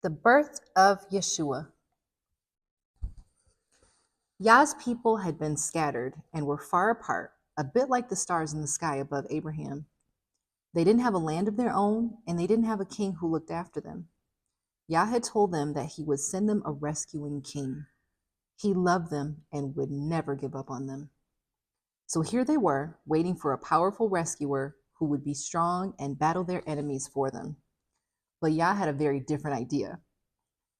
The birth of Yeshua. Yah's people had been scattered and were far apart, a bit like the stars in the sky above Abraham. They didn't have a land of their own, and they didn't have a king who looked after them. Yah had told them that he would send them a rescuing king. He loved them and would never give up on them. So here they were, waiting for a powerful rescuer who would be strong and battle their enemies for them. But Yah had a very different idea.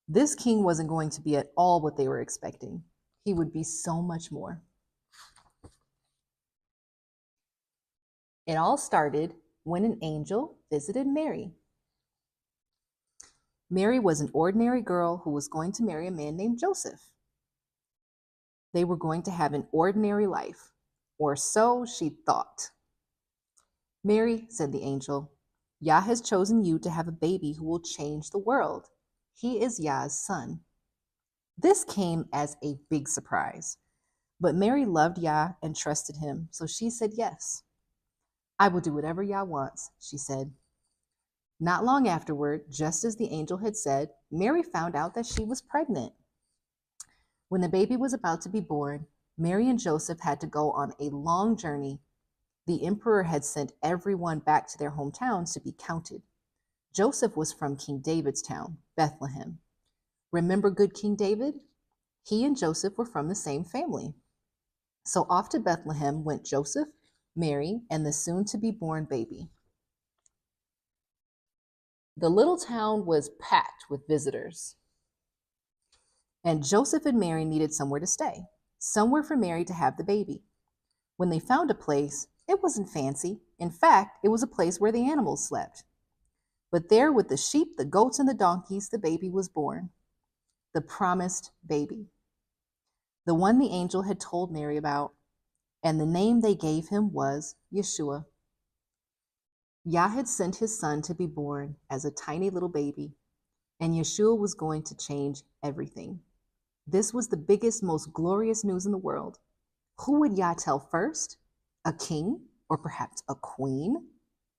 This king wasn't going to be at all what they were expecting. He would be so much more. It all started when an angel visited Mary. Mary was an ordinary girl who was going to marry a man named Joseph. They were going to have an ordinary life, or so she thought. Mary, said the angel, Yah has chosen you to have a baby who will change the world. He is Yah's son. This came as a big surprise, but Mary loved Yah and trusted him, so she said yes. I will do whatever Yah wants, she said. Not long afterward, just as the angel had said, Mary found out that she was pregnant. When the baby was about to be born, Mary and Joseph had to go on a long journey. The emperor had sent everyone back to their hometowns to be counted. Joseph was from King David's town, Bethlehem. Remember good King David? He and Joseph were from the same family. So off to Bethlehem went Joseph, Mary, and the soon-to-be-born baby. The little town was packed with visitors. And Joseph and Mary needed somewhere to stay, somewhere for Mary to have the baby. When they found a place, it wasn't fancy. In fact, it was a place where the animals slept. But there with the sheep, the goats, and the donkeys, the baby was born. The promised baby. The one the angel had told Mary about. And the name they gave him was Yeshua. Yah had sent his son to be born as a tiny little baby, and Yeshua was going to change everything. This was the biggest, most glorious news in the world. Who would Yah tell first? A king or perhaps a queen?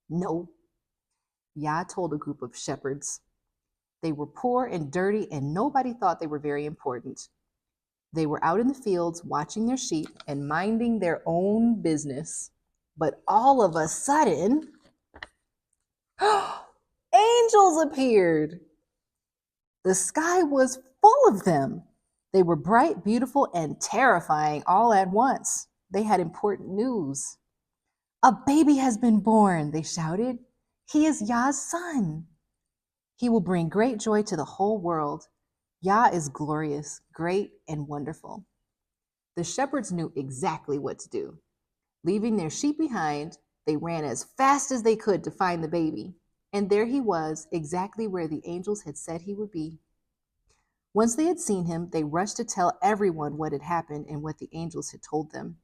No. Yah told a group of shepherds. They were poor and dirty, and nobody thought they were very important. They were out in the fields watching their sheep and minding their own business. But all of a sudden, angels appeared. The sky was full of them. They were bright, beautiful, and terrifying all at once. They had important news. A baby has been born, they shouted. He is Yah's son. He will bring great joy to the whole world. Yah is glorious, great, and wonderful. The shepherds knew exactly what to do. Leaving their sheep behind, they ran as fast as they could to find the baby. And there he was, exactly where the angels had said he would be. Once they had seen him, they rushed to tell everyone what had happened and what the angels had told them.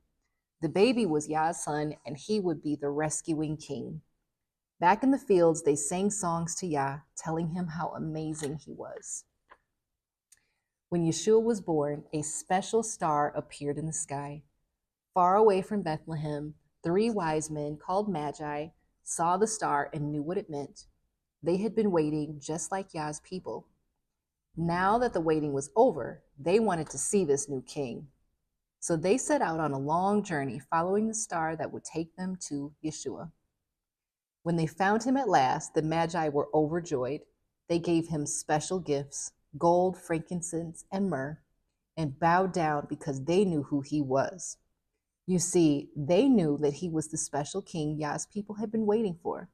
The baby was Yah's son, and he would be the rescuing king. Back in the fields, they sang songs to Yah, telling him how amazing he was. When Yeshua was born, a special star appeared in the sky. Far away from Bethlehem, 3 wise men called Magi saw the star and knew what it meant. They had been waiting just like Yah's people. Now that the waiting was over, they wanted to see this new king. So they set out on a long journey following the star that would take them to Yeshua. When they found him at last, the Magi were overjoyed. They gave him special gifts, gold, frankincense, and myrrh, and bowed down because they knew who he was. You see, they knew that he was the special king Yah's people had been waiting for,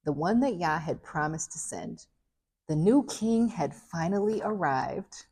the one that Yah had promised to send. The new king had finally arrived.